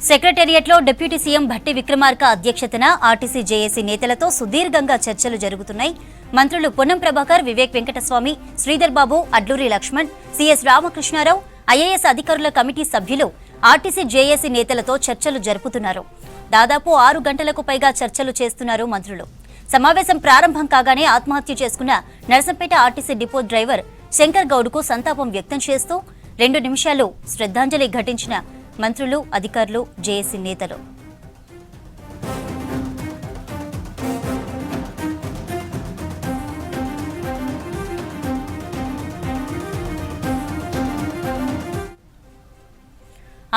సెక్రటేరియట్లో deputy CM Bhatti Vikramarka అధ్యక్షతన RTC JAC నేతలతో సుదీర్ఘంగా చర్చలు జరుగుతున్నాయి. మంత్రులు పొన్నం ప్రభాకర్, వివేక్ వెంకటస్వామి, శ్రీధర్ బాబు, అడ్లూరి లక్ష్మణ్, సిఎస్ రామకృష్ణారావు, ఐఏఎస్ అధికారుల కమిటీ సభ్యులు ఆర్టీసీ జేఏసీ నేతలతో చర్చలు జరుపుతున్నారు. దాదాపు 6 గంటలకు పైగా చర్చలు చేస్తున్నారు మంత్రులు. సమావేశం ప్రారంభం కాగానే ఆత్మహత్య చేసుకున్న Narsampet RTC depot driver Shankar గౌడ్కు సంతాపం వ్యక్తం చేస్తూ 2 నిమిషాలు శ్రద్ధాంజలి ఘటించిన మంత్రులు, అధికారులు, జేఏసీ నేతలు.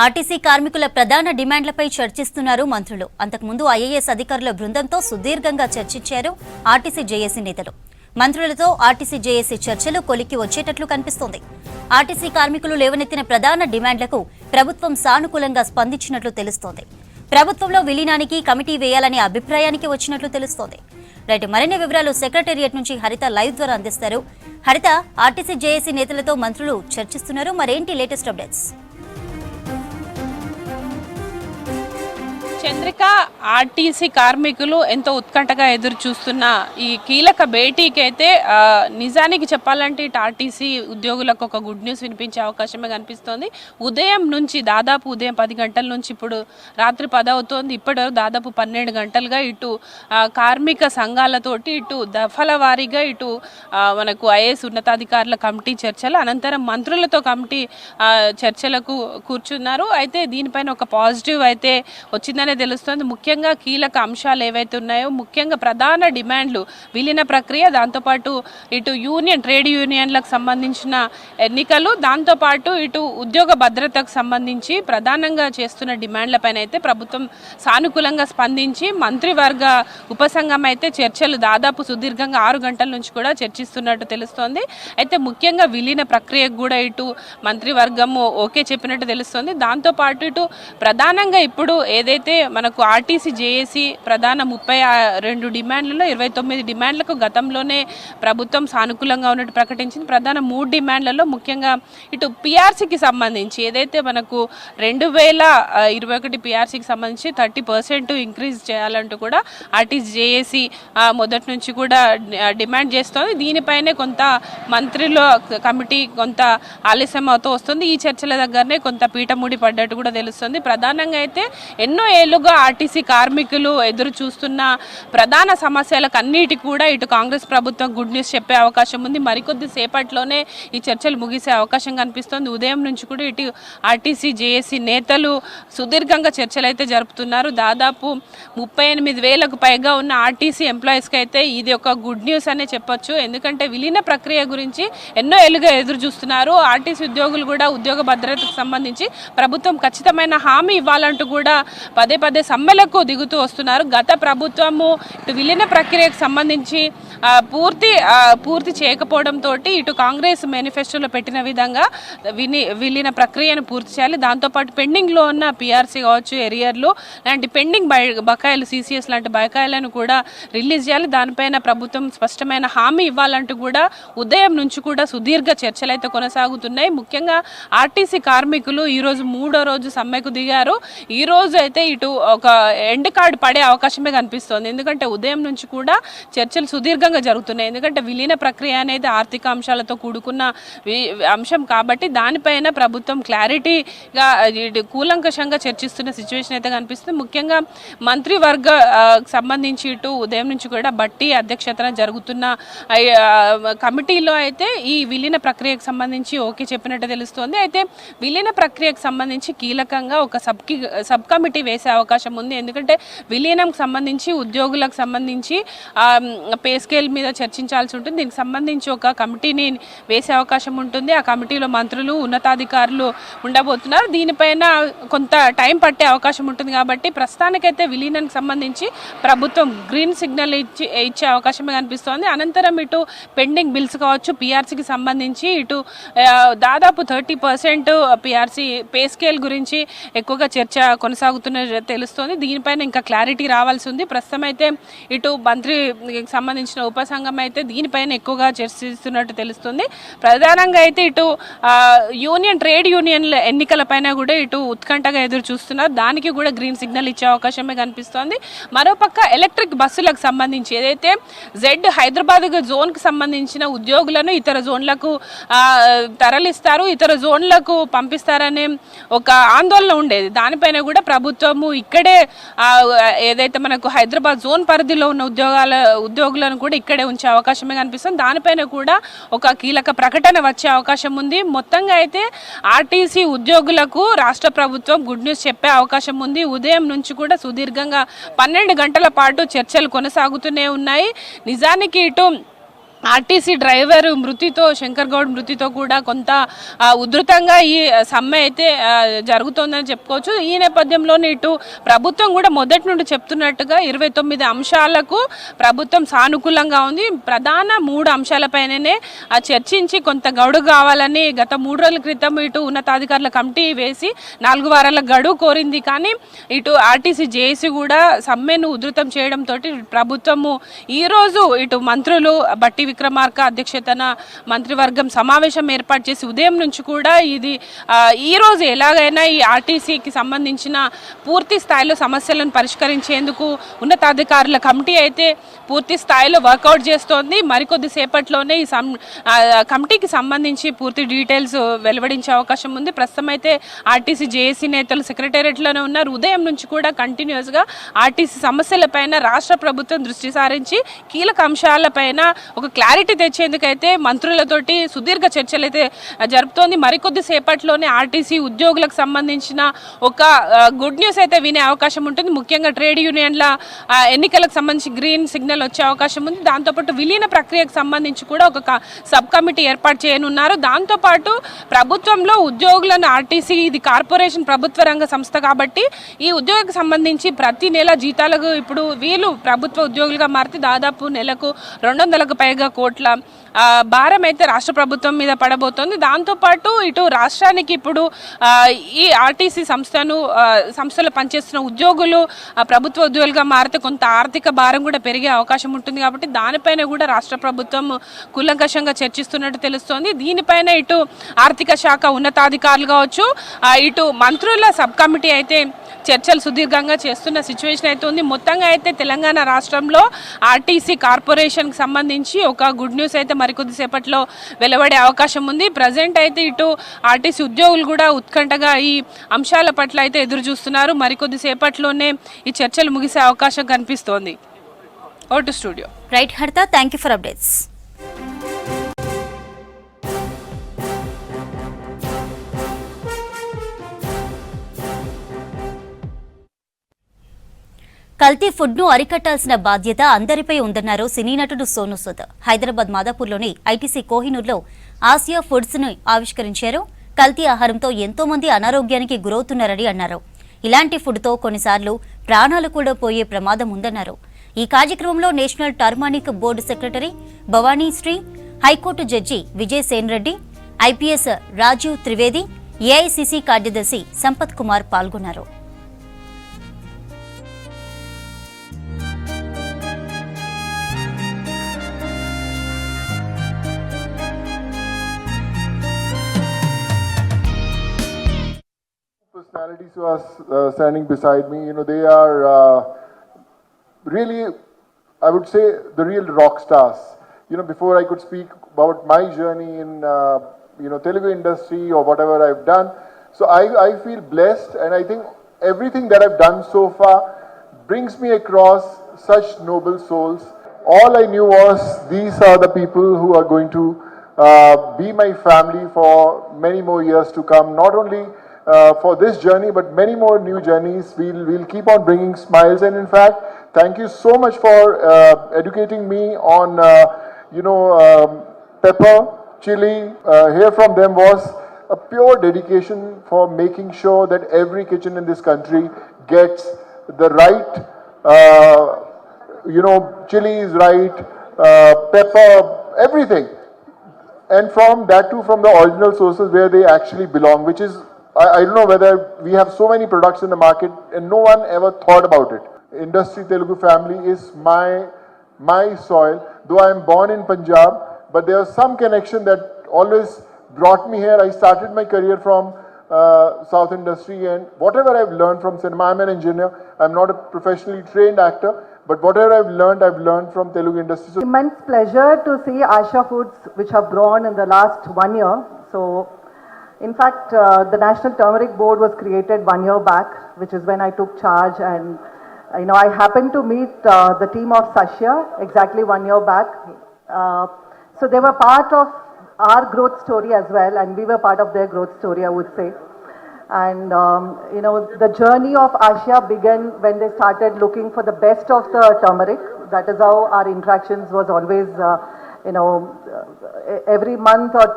ఆర్టీసీ కార్మికుల ప్రధాన డిమాండ్లపై చర్చిస్తున్నారు మంత్రులు. అంతకుముందు ఐఏఎస్ అధికారుల బృందంతో సుదీర్ఘంగా చర్చించారు ఆర్టీసీ జేఏసీ నేతలు. మంత్రులతో ఆర్టీసీ జేఏసీ చర్చలు కొలిక్కి వచ్చేటట్లు కనిపిస్తోంది. ఆర్టీసీ కార్మికులు లేవనెత్తిన ప్రధాన డిమాండ్లకు ప్రభుత్వం సానుకూలంగా స్పందించినట్లు తెలుస్తోంది. ప్రభుత్వంలో విలీనానికి కమిటీ వేయాలనే అభిప్రాయానికి వచ్చినట్లు తెలుస్తోంది. రైట్, మరిన్ని వివరాలు సెక్రటేరియట్ నుంచి హరిత లైవ్ ద్వారా అందిస్తారు. హరిత, ఆర్టీసీ జేఏసీ నేతలతో మంత్రులు చర్చిస్తున్నారు, మరేంటి లేటెస్ట్ అప్డేట్స్? చంద్రిక, ఆర్టీసీ కార్మికులు ఎంతో ఉత్కంఠగా ఎదురు చూస్తున్న ఈ కీలక భేటీకి అయితే నిజానికి చెప్పాలంటే ఇటు ఆర్టీసీ ఉద్యోగులకు ఒక గుడ్ న్యూస్ వినిపించే అవకాశమే కనిపిస్తోంది. ఉదయం నుంచి దాదాపు ఉదయం 10 గంటల నుంచి ఇప్పుడు రాత్రి 10 అవుతోంది. ఇప్పటివరకు దాదాపు 12 గంటలుగా ఇటు కార్మిక సంఘాలతోటి ఇటు దఫల వారీగా ఇటు మనకు ఐఏఎస్ ఉన్నతాధికారుల కమిటీ చర్చలు, అనంతరం మంత్రులతో కమిటీ చర్చలకు కూర్చున్నారు. అయితే దీనిపైన ఒక పాజిటివ్ అయితే వచ్చిందని తెలుస్తోంది. ముఖ్యంగా కీలక అంశాలు ఏవైతే ఉన్నాయో, ముఖ్యంగా ప్రధాన డిమాండ్లు విలీన ప్రక్రియ, దాంతోపాటు ఇటు ట్రేడ్ యూనియన్లకు సంబంధించిన ఎన్నికలు, దాంతోపాటు ఇటు ఉద్యోగ భద్రతకు సంబంధించి ప్రధానంగా చేస్తున్న డిమాండ్లపైన అయితే ప్రభుత్వం సానుకూలంగా స్పందించి మంత్రివర్గ ఉపసంఘం అయితే చర్చలు దాదాపు సుదీర్ఘంగా 6 గంటల నుంచి కూడా చర్చిస్తున్నట్టు తెలుస్తోంది. అయితే ముఖ్యంగా విలీన ప్రక్రియకు కూడా ఇటు మంత్రివర్గము ఓకే చెప్పినట్టు తెలుస్తోంది. దాంతోపాటు ఇటు ప్రధానంగా ఇప్పుడు ఏదైతే మనకు ఆర్టీసీ జేఏసీ ప్రధాన 32 డిమాండ్లలో 29 డిమాండ్లకు గతంలోనే ప్రభుత్వం సానుకూలంగా ఉన్నట్టు ప్రకటించింది. ప్రధాన 3 డిమాండ్లలో ముఖ్యంగా ఇటు పిఆర్సీకి సంబంధించి ఏదైతే మనకు 2021 పిఆర్సీకి సంబంధించి 30% ఇంక్రీజ్ చేయాలంటూ కూడా ఆర్టీసీ జేఏసీ మొదటి నుంచి కూడా డిమాండ్ చేస్తోంది. దీనిపైనే కొంత మంత్రుల కమిటీ కొంత ఆలస్యం అవుతూ వస్తుంది. ఈ చర్చల దగ్గరనే కొంత పీఠముడి పడ్డట్టు కూడా తెలుస్తుంది. ప్రధానంగా అయితే ఎన్నో ఏళ్లుగా ఆర్టీసీ కార్మికులు ఎదురు చూస్తున్న ప్రధాన సమస్యలకు అన్నిటి కూడా ఇటు కాంగ్రెస్ ప్రభుత్వం గుడ్ న్యూస్ చెప్పే అవకాశం ఉంది. మరికొద్ది సేపట్లోనే ఈ చర్చలు ముగిసే అవకాశం కనిపిస్తోంది. ఉదయం నుంచి కూడా ఇటు ఆర్టీసీ జేఏసీ నేతలు సుదీర్ఘంగా చర్చలు అయితే జరుపుతున్నారు. దాదాపు 38,000కు పైగా ఉన్న ఆర్టీసీ ఎంప్లాయీస్కి అయితే ఇది ఒక గుడ్ న్యూస్ అనే చెప్పొచ్చు. ఎందుకంటే విలీన ప్రక్రియ గురించి ఎన్నో ఏళ్లుగా ఎదురు చూస్తున్నారు. ఆర్టీసీ ఉద్యోగులు కూడా ఉద్యోగ భద్రతకు సంబంధించి ప్రభుత్వం ఖచ్చితమైన హామీ ఇవ్వాలంటూ కూడా పదే సమ్మెలకు దిగుతూ వస్తున్నారు. గత ప్రభుత్వము ఇటు విలీన ప్రక్రియకు సంబంధించి పూర్తి చేయకపోవడంతో ఇటు కాంగ్రెస్ మేనిఫెస్టోలో పెట్టిన విధంగా విలీన ప్రక్రియను పూర్తి చేయాలి. దాంతోపాటు పెండింగ్లో ఉన్న పిఆర్సీ కావచ్చు, ఎరియర్లు లాంటి పెండింగ్ బకాయిలు, సిసిఎస్ లాంటి బకాయిలను కూడా రిలీజ్ చేయాలి. దానిపైన ప్రభుత్వం స్పష్టమైన హామీ ఇవ్వాలంటూ కూడా ఉదయం నుంచి కూడా సుదీర్ఘ చర్చలు అయితే కొనసాగుతున్నాయి. ముఖ్యంగా ఆర్టీసీ కార్మికులు ఈరోజు 3వ రోజు సమ్మెకు దిగారు. ఈ రోజు అయితే ఇటు ఒక ఎండ్ కార్డు పడే అవకాశమే కనిపిస్తోంది. ఎందుకంటే ఉదయం నుంచి కూడా చర్చలు సుదీర్ఘంగా జరుగుతున్నాయి. ఎందుకంటే విలీన ప్రక్రియ అనేది ఆర్థిక అంశాలతో కూడుకున్న అంశం కాబట్టి దానిపైన ప్రభుత్వం క్లారిటీగా కూలంకషంగా చర్చిస్తున్న సిచ్యువేషన్ అయితే కనిపిస్తుంది. ముఖ్యంగా మంత్రివర్గ సంబంధించి ఇటు ఉదయం నుంచి కూడా బట్టి అధ్యక్షతన జరుగుతున్న కమిటీలో అయితే ఈ విలీన ప్రక్రియకు సంబంధించి ఓకే చెప్పినట్టు తెలుస్తోంది. అయితే విలీన ప్రక్రియకు సంబంధించి కీలకంగా ఒక సబ్ కమిటీ వేసే అవకాశం ఉంది. ఎందుకంటే విలీనంకి సంబంధించి ఉద్యోగులకు సంబంధించి పే స్కేల్ మీద చర్చించాల్సి ఉంటుంది. దీనికి సంబంధించి ఒక కమిటీని వేసే అవకాశం ఉంటుంది. ఆ కమిటీలో మంత్రులు, ఉన్నతాధికారులు ఉండబోతున్నారు. దీనిపైన కొంత టైం పట్టే అవకాశం ఉంటుంది. కాబట్టి ప్రస్తుతానికైతే విలీనానికి సంబంధించి ప్రభుత్వం గ్రీన్ సిగ్నల్ ఇచ్చే అవకాశమే కనిపిస్తోంది. అనంతరం ఇటు పెండింగ్ బిల్స్ కావచ్చు, పిఆర్సీకి సంబంధించి ఇటు దాదాపు 30% పిఆర్సీ పే స్కేల్ గురించి ఎక్కువగా చర్చ కొనసాగుతున్న తెలుస్తోంది. దీనిపై దీనిపైన ఇంకా క్లారిటీ రావాల్సి ఉంది. ప్రస్తుతం అయితే ఇటు మంత్రికి సంబంధించిన ఉపసంఘం అయితే దీనిపైన ఎక్కువగా చర్చిస్తున్నట్టు తెలుస్తుంది. ప్రధానంగా అయితే ఇటు ట్రేడ్ యూనియన్ల ఎన్నికలపైన కూడా ఇటు ఉత్కంఠగా ఎదురు చూస్తున్నారు. దానికి కూడా గ్రీన్ సిగ్నల్ ఇచ్చే అవకాశమే కనిపిస్తోంది. మరోపక్క ఎలక్ట్రిక్ బస్సులకు సంబంధించి ఏదైతే హైదరాబాద్ జోన్కి సంబంధించిన ఉద్యోగులను ఇతర జోన్లకు తరలిస్తారు, ఇతర జోన్లకు పంపిస్తారనే ఒక ఆందోళన ఉండేది. దానిపైన కూడా ప్రభుత్వము ఇక్కడే ఏదైతే మనకు హైదరాబాద్ జోన్ పరిధిలో ఉన్న ఉద్యోగులను కూడా ఇక్కడే ఉంచే అవకాశమే కనిపిస్తుంది. దానిపైన కూడా ఒక కీలక ప్రకటన వచ్చే అవకాశం ఉంది. మొత్తంగా అయితే ఆర్టీసీ ఉద్యోగులకు రాష్ట్ర ప్రభుత్వం గుడ్ న్యూస్ చెప్పే అవకాశం ఉంది. ఉదయం నుంచి కూడా సుదీర్ఘంగా 12 గంటల పాటు చర్చలు కొనసాగుతూనే ఉన్నాయి. నిజానికి ఇటు ఆర్టీసీ డ్రైవర్ మృతితో, శంకర్ గౌడ్ మృతితో కూడా కొంత ఉధృతంగా ఈ సమ్మె అయితే జరుగుతోందని చెప్పుకోవచ్చు. ఈ నేపథ్యంలోనే ఇటు ప్రభుత్వం కూడా మొదటి నుండి చెప్తున్నట్టుగా 29 అంశాలకు ప్రభుత్వం సానుకూలంగా ఉంది. ప్రధాన 3 అంశాలపైననే చర్చించి కొంత గడువు కావాలని గత 3 రోజుల క్రితం ఇటు ఉన్నతాధికారుల కమిటీ వేసి 4 వారాల గడువు కోరింది. కానీ ఇటు ఆర్టీసీ జేఏసీ కూడా సమ్మెను ఉధృతం చేయడంతో ప్రభుత్వము ఈరోజు ఇటు మంత్రులు బట్టి విక్రమార్క అధ్యక్షతన మంత్రివర్గం సమావేశం ఏర్పాటు చేసి ఉదయం నుంచి కూడా ఇది ఈ రోజు ఎలాగైనా ఈ ఆర్టీసీకి సంబంధించిన పూర్తి స్థాయిలో సమస్యలను పరిష్కరించేందుకు ఉన్నతాధికారుల కమిటీ అయితే పూర్తి స్థాయిలో వర్కౌట్ చేస్తోంది. మరికొద్ది సేపట్లోనే ఈ కమిటీకి సంబంధించి పూర్తి డీటెయిల్స్ వెలువడించే అవకాశం ఉంది. ప్రస్తుతం అయితే ఆర్టీసీ జేఏసీ నేతలు సెక్రటేరియట్లోనే ఉన్నారు. ఉదయం నుంచి కూడా కంటిన్యూస్గా ఆర్టీసీ సమస్యలపైన రాష్ట్ర ప్రభుత్వం దృష్టి సారించి కీలక అంశాలపైన ఒక క్లారిటీ తెచ్చేందుకైతే మంత్రులతోటి సుదీర్ఘ చర్చలు అయితే జరుపుతోంది. మరికొద్ది సేపట్లోనే ఆర్టీసీ ఉద్యోగులకు సంబంధించిన ఒక గుడ్ న్యూస్ అయితే వినే అవకాశం ఉంటుంది. ముఖ్యంగా ట్రేడ్ యూనియన్ల ఎన్నికలకు సంబంధించి గ్రీన్ సిగ్నల్ వచ్చే అవకాశం ఉంది. దాంతోపాటు విలీన ప్రక్రియకు సంబంధించి కూడా ఒక సబ్ కమిటీ ఏర్పాటు చేయనున్నారు. దాంతోపాటు ప్రభుత్వంలో ఉద్యోగులను ఆర్టీసీ ఇది కార్పొరేషన్ ప్రభుత్వ రంగ సంస్థ కాబట్టి ఈ ఉద్యోగికి సంబంధించి ప్రతి నెల జీతాలకు ఇప్పుడు వీళ్ళు ప్రభుత్వ ఉద్యోగులుగా మారితే దాదాపు నెలకు 200కు పైగా కోట్ల భారం అయితే రాష్ట్ర ప్రభుత్వం మీద పడబోతోంది. దాంతోపాటు ఇటు రాష్ట్రానికి ఇప్పుడు ఈ ఆర్టీసీ సంస్థలో పనిచేస్తున్న ఉద్యోగులు ప్రభుత్వ ఉద్యోగులుగా మారితే కొంత ఆర్థిక భారం కూడా పెరిగే అవకాశం ఉంటుంది. కాబట్టి దానిపైన కూడా రాష్ట్ర ప్రభుత్వం కూలంకషంగా చర్చిస్తున్నట్టు తెలుస్తోంది. దీనిపైన ఇటు ఆర్థిక శాఖ ఉన్నతాధికారులు కావచ్చు, ఇటు మంత్రుల సబ్ కమిటీ అయితే చర్చలు సుదీర్ఘంగా చేస్తున్న సిచ్యువేషన్ అయితే ఉంది. మొత్తంగా అయితే తెలంగాణ రాష్ట్రంలో ఆర్టీసీ కార్పొరేషన్కి సంబంధించి ఒక గుడ్ న్యూస్ అయితే మరికొద్ది సేపట్లో వెలువడే అవకాశం ఉంది. ప్రజెంట్ అయితే ఇటు ఆర్టీసీ ఉద్యోగులు కూడా ఉత్కంఠగా ఈ అంశాల పట్ల అయితే ఎదురు చూస్తున్నారు. మరికొద్ది సేపట్లోనే ఈ చర్చలు ముగిసే అవకాశం కనిపిస్తోంది. Over to studio. రైట్ హర్త, థ్యాంక్ యూ ఫర్ అప్డేట్స్. కల్తీ ఫుడ్ ను అరికట్టాల్సిన బాధ్యత అందరిపై ఉందన్నారు సినీ నటుడు సోనూ సూద్. హైదరాబాద్ మాదాపూర్లోని ఐటీసీ కోహినూర్లో ఆసియా ఫుడ్స్ ను ఆవిష్కరించారు. కల్తీ ఆహారంతో ఎంతో మంది అనారోగ్యానికి గురవుతున్నారని అన్నారు. ఇలాంటి ఫుడ్ తో కొన్నిసార్లు ప్రాణాలు కూడా పోయే ప్రమాదం ఉందన్నారు. ఈ కార్యక్రమంలో national turmeric board secretary Bhavani Sri, high court judge Vijay Sen Reddy, IPS Rajiv Trivedi, AICC కార్యదర్శి సంపత్ కుమార్ పాల్గొన్నారు. Personalities who are standing beside me, they are really, I would say, the real rock stars. Before I could speak about my journey in, Telugu industry or whatever I've done, so I feel blessed, and I think everything that I've done so far brings me across such noble souls. All I knew was these are the people who are going to be my family for many more years to come. Not only for this journey, but many more new journeys. We'll keep on bringing smiles, and in fact, thank you so much for educating me on, pepper, chili. Hear from them was a pure dedication for making sure that every kitchen in this country gets the right, chilies right, pepper, everything. And from that too, from the original sources where they actually belong, which is I don't know whether we have so many products in the market and no one ever thought about it. Industry Telugu family is my soil. Though I am born in Punjab, but there was some connection that always brought me here. I started my career from South industry, and whatever I've learned from cinema, I'm an engineer. I'm not a professionally trained actor, but whatever I've learned from Telugu industry. So Immense pleasure to see Asha Foods, which have grown in the last 1 year. So, in fact, the National Turmeric Board was created 1 year back, which is when I took charge, and I happened to meet the team of Sashya exactly 1 year back. So they were part of our growth story as well, and we were part of their growth story, I would say. And the journey of Asha began when they started looking for the best of the turmeric. That is how our interactions was always, every month or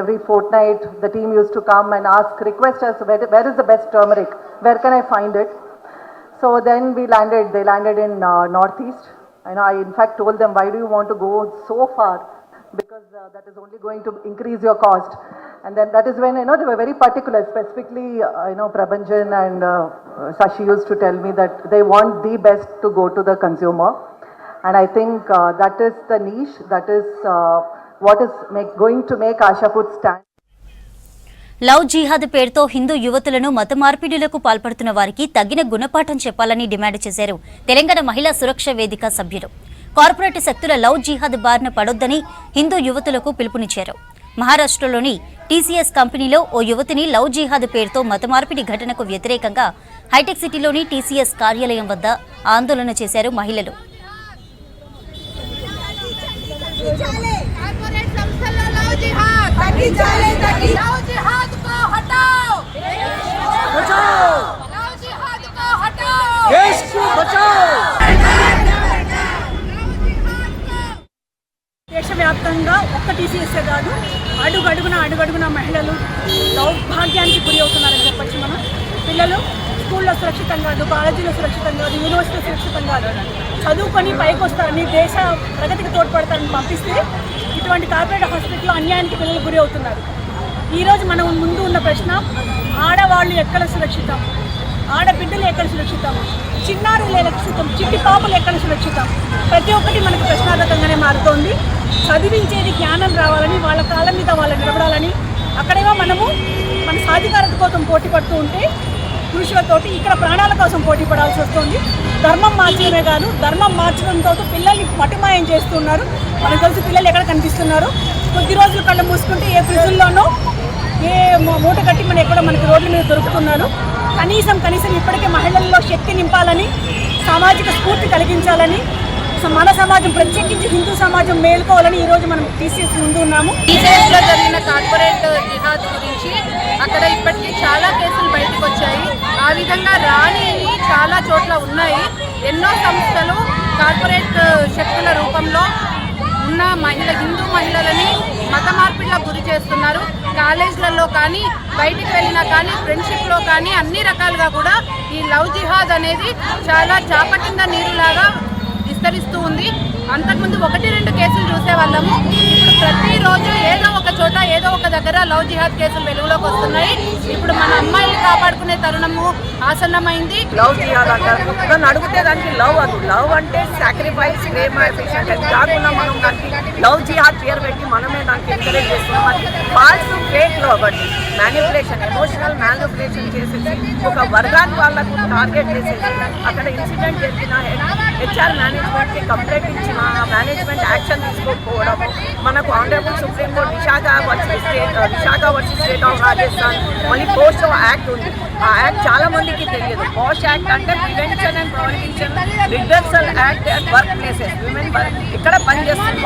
every fortnight, the team used to come and request us, where is the best turmeric? Where can I find it? So then they landed in Northeast. I in fact told them, why do you want to go so far? Because that is only going to increase your cost. And then that is when, they were very particular, specifically, Prabhanjan and Sashi used to tell me that they want the best to go to the consumer. And I think that is the niche, that is what is going to make Asha Foods stand. Love జిహాద్ పేరుతో హిందూ యువతులను మత మార్పిడులకు పాల్పడుతున్న వారికి తగిన గుణపాఠం చెప్పాలని demand చేశారు తెలంగాణ మహిళా సురక్ష వేదిక సభ్యులు. కార్పొరేట్ శక్తుల లవ్ జిహాద్ బారిన పడొద్దని హిందూ యువతులకు పిలుపునిచ్చారు. మహారాష్ట్రలోని టీసీఎస్ కంపెనీలో ఓ యువతిని లవ్ జిహాద్ పేరుతో మత మార్పిడి ఘటనకు వ్యతిరేకంగా హైటెక్ సిటీలోని టీసీఎస్ కార్యాలయం వద్ద ఆందోళన చేశారు మహిళలు. దేశవ్యాప్తంగా ఒక్క టీసీఎస్ఏ కాదు, అడుగడుగున మహిళలు దౌర్భాగ్యానికి గురి అవుతున్నారని చెప్పచ్చు. మనం పిల్లలు స్కూల్లో సురక్షితం కాదు, కాలేజీలో సురక్షితం కాదు, యూనివర్సిటీలో సురక్షితం కాదు, చదువుకొని పైకి వస్తారని, దేశ ప్రగతికి తోడ్పడతారని పంపిస్తే ఇటువంటి కార్పొరేట్ హాస్పిటల్లో అన్యాయానికి పిల్లలు గురి అవుతున్నారు. ఈరోజు మనం ముందు ఉన్న ప్రశ్న, ఆడవాళ్ళు ఎక్కడ సురక్షితం, ఆడబిడ్డలు ఎక్కడ సురక్షితం, చిన్నారులు ఎక్కడ సురక్షితం, చిట్టి పాపలు ఎక్కడ సురక్షితం, ప్రతి ఒక్కటి మనకు ప్రశ్నార్థకంగానే మారుతోంది. చదివించేది జ్ఞానం రావాలని, వాళ్ళ కాళ్ళ మీద వాళ్ళు నిలబడాలని, అక్కడేమో మనము మన సాధికారత కోసం పోటీ పడుతూ ఉంటే పురుషులతోటి ఇక్కడ ప్రాణాల కోసం పోటీ పడాల్సి వస్తుంది. ధర్మం మార్చడమే కాదు, ధర్మం మార్చడంతో పిల్లల్ని మటుమాయం చేస్తున్నారు. మనకు తెలిసి పిల్లలు ఎక్కడ కనిపిస్తున్నారు, కొద్ది రోజులు కళ్ళు మూసుకుంటే ఏ ప్రిజన్లోనో ఏ మూట కట్టి మనకి రోడ్ల మీద దొరుకుతున్నారు. కనీసం ఇప్పటికే మహిళల్లో శక్తి నింపాలని, సామాజిక స్ఫూర్తి కలిగించాలని, మన సమాజం ప్రత్యేకించి హిందూ సమాజం మేలుకోవాలని ఈరోజు మనం టీసీఎస్ ముందు ఉన్నాము. టీసీఎస్లో జరిగిన కార్పొరేట్ జిహాద్ గురించి అక్కడ ఇప్పటికీ చాలా కేసులు బయటకు వచ్చాయి. ఆ విధంగా రానివి చాలా చోట్ల ఉన్నాయి. ఎన్నో సంస్థలు కార్పొరేట్ శక్తుల రూపంలో ఉన్న హిందూ మహిళలని మత మార్పిడిలకు గురి చేస్తున్నారు. కాలేజీలలో కానీ, బయటికి వెళ్ళినా కానీ, ఫ్రెండ్షిప్లో కానీ అన్ని రకాలుగా కూడా ఈ లవ్ జిహాద్ అనేది చాలా చాప కింద నీరులాగా విస్తరిస్తూ ఉంది. అంతకుముందు 1-2 కేసులు చూసేవాళ్ళము. ఇప్పుడు ప్రతిరోజు ఏదో ఒక చోట ఏదో ఒక దగ్గర లవ్ జిహాద్ కేసులు వెలుగులోకి వస్తున్నాయి. ఇప్పుడు మన అమ్మాయిల్ని కాపాడుకునే తరుణము ఆసన్నమైంది. లవ్ జిహాద్ అంటారు, దాన్ని అడిగితే దానికి లవ్ లవ్ అంటే సాక్రిఫైస్, కాకుండా మనం దానికి లవ్ జిహాద్ పేరు పెట్టి మనమే దానికి ఎంకరేజ్ చేస్తున్నాం. అది ఫాల్స్ ఫేక్ లవ్ అండి, మ్యానిపులేషన్, ఎమోషనల్ మ్యానిపులేషన్ చేసేసి ఒక వర్గాన్ని వాళ్ళకు టార్గెట్ చేసేసి అక్కడ ఇన్సిడెంట్ జరిగిన హెచ్ఆర్ మేనేజ్మెంట్కి కంప్లైంట్ ఇచ్చిన మేనేజ్మెంట్ యాక్షన్ తీసుకోకపోవడం, మనకు honourable supreme court Visakha versus state of Rajasthan మళ్ళీ పోస్టో యాక్ట్ ఉంది. ఆ యాక్ట్ చాలా మందికి తెలియదు. పోస్ట్ యాక్ట్ అంటే prevention and prohibition reversal act at work places. Women ఇక్కడ పనిచేస్తున్న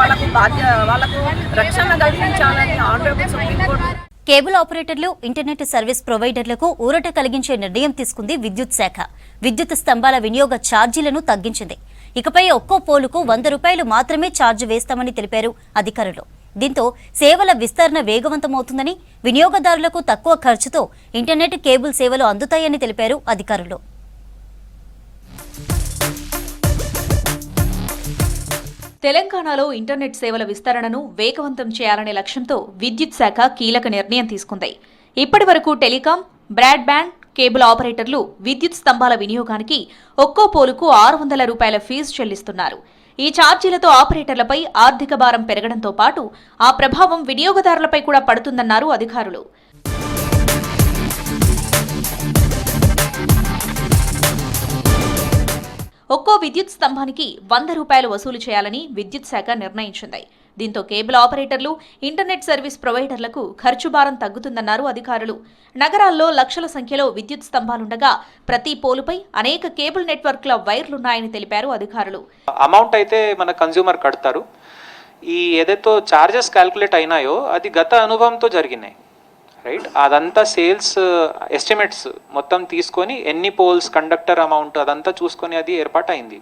వాళ్ళకు రక్షణ కల్పించాలని ఆనరబుల్ సుప్రీంకోర్టు. కేబుల్ ఆపరేటర్లు, ఇంటర్నెట్ సర్వీస్ ప్రొవైడర్లకు ఊరట కలిగించే నిర్ణయం తీసుకుంది విద్యుత్ శాఖ. విద్యుత్ స్తంభాల వినియోగ ఛార్జీలను తగ్గించింది. ఇకపై ఒక్కో పోలుకు ₹100 మాత్రమే ఛార్జ్ వేస్తామని తెలిపారు అధికారులు. దీంతో సేవల విస్తరణ వేగవంతమవుతుందని, వినియోగదారులకు తక్కువ ఖర్చుతో ఇంటర్నెట్, కేబుల్ సేవలు అందుతాయని తెలిపారు అధికారులు. తెలంగాణలో ఇంటర్నెట్ సేవల విస్తరణను వేగవంతం చేయాలనే లక్ష్యంతో విద్యుత్ శాఖ కీలక నిర్ణయం తీసుకుంది. ఇప్పటి వరకు టెలికాం, బ్రాడ్బ్యాండ్, కేబుల్ ఆపరేటర్లు విద్యుత్ స్తంభాల వినియోగానికి ఒక్కో పోలుకు 600 రూపాయల ఫీజు చెల్లిస్తున్నారు. ఈ ఛార్జీలతో ఆపరేటర్లపై ఆర్థిక భారం పెరగడంతో పాటు ఆ ప్రభావం వినియోగదారులపై కూడా పడుతుందన్నారు అధికారులు. ఒక్కో విద్యుత్ స్తంభానికి 100 రూపాయలు వసూలు చేయాలని విద్యుత్ శాఖ నిర్ణయించింది. దీంతో కేబుల్ ఆపరేటర్లు, ఇంటర్నెట్ సర్వీస్ ప్రొవైడర్లకు ఖర్చు భారం తగ్గుతుందన్నారు అధికారులు. నగరాల్లో లక్షల సంఖ్యలో విద్యుత్ స్తంభాలుండగా ప్రతి పోలుపై అనేక కేబుల్ నెట్వర్క్ల వైర్లున్నాయని తెలిపారు అధికారులు. అమౌంట్ అయితే మన కన్జ్యూమర్ కడతారు. ఈ ఏదైతే చార్జెస్ క్యాల్కులేట్ అయినాయో అది గత అనుభవంతో జరిగినాయి, రైట్? అదంతా సేల్స్ ఎస్టిమేట్స్ మొత్తం తీసుకొని ఎన్ని పోల్స్, కండక్టర్ అమౌంట్ అదంతా చూసుకొని అది ఏర్పాటు అయింది.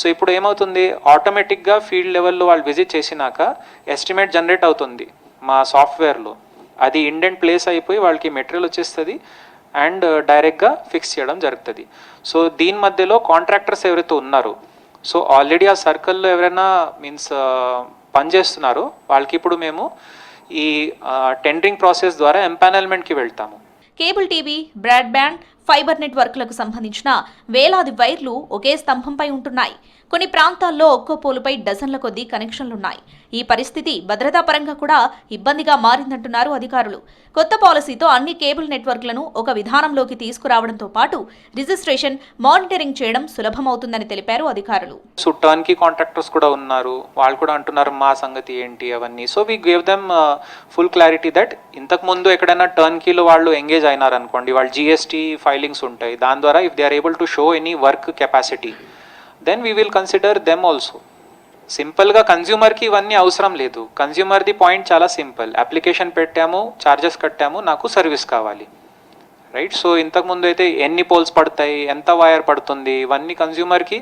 సో ఇప్పుడు ఏమవుతుంది, ఆటోమేటిక్గా ఫీల్డ్ లెవెల్లో వాళ్ళు విజిట్ చేసినాక ఎస్టిమేట్ జనరేట్ అవుతుంది మా సాఫ్ట్వేర్లో. అది ఇండెంట్ ప్లేస్ అయిపోయి వాళ్ళకి మెటీరియల్ వచ్చేస్తుంది అండ్ డైరెక్ట్గా ఫిక్స్ చేయడం జరుగుతుంది. సో దీని మధ్యలో కాంట్రాక్టర్స్ ఎవరైతే ఉన్నారో, సో ఆల్రెడీ ఆ సర్కిల్లో ఎవరైనా పనిచేస్తున్నారో వాళ్ళకి ఇప్పుడు మేము ఈ టెండరింగ్ ప్రాసెస్ ద్వారా ఎంపానల్మెంట్కి వెళ్తాము. కేబుల్ టీవీ, బ్రాడ్బ్యాండ్, ఫైబర్ నెట్వర్క్లకు సంబంధించిన వేలాది వైర్లు ఒకే స్తంభంపై ఉంటున్నాయి. కొన్ని ప్రాంతాల్లో ఒక్కో పోలుపై డజన్ల కొద్దీ కనెక్షన్లున్నాయి. ఈ పరిస్థితి భద్రతా పరంగా కూడా ఇబ్బందిగా మారిందంటున్నారు అధికారులు. కొత్త పాలసీతో అన్ని కేబుల్ నెట్వర్క్లను ఒక విధానంలోకి తీసుకురావడంతో పాటు రిజిస్ట్రేషన్, మానిటరింగ్ చేయడం సులభమవుతుందని తెలిపారు అధికారులు. సో టర్న్కి కాంట్రాక్టర్స్ కూడా ఉన్నారు, వాళ్ళు కూడా అంటున్నారు మా సంగతి ఏంటి అవన్నీ. So we gave them full clarity that ఇంతకు ముందు ఎక్కడైనా టర్న్కీలో వాళ్ళు ఎంగేజ్ అయినారు అనుకోండి, వాళ్ళు GST ఫైలింగ్స్ ఉంటాయి, దాని ద్వారా if they are able to show any work capacity then we will consider them also. సింపుల్గా కన్జ్యూమర్కి ఇవన్నీ అవసరం లేదు. కన్జ్యూమర్ది పాయింట్ చాలా సింపుల్, అప్లికేషన్ పెట్టాము, ఛార్జెస్ కట్టాము, నాకు సర్వీస్ కావాలి, రైట్? సో ఇంతకుముందు అయితే ఎన్ని పోల్స్ పడతాయి, ఎంత వైర్ పడుతుంది, ఇవన్నీ కన్జ్యూమర్కి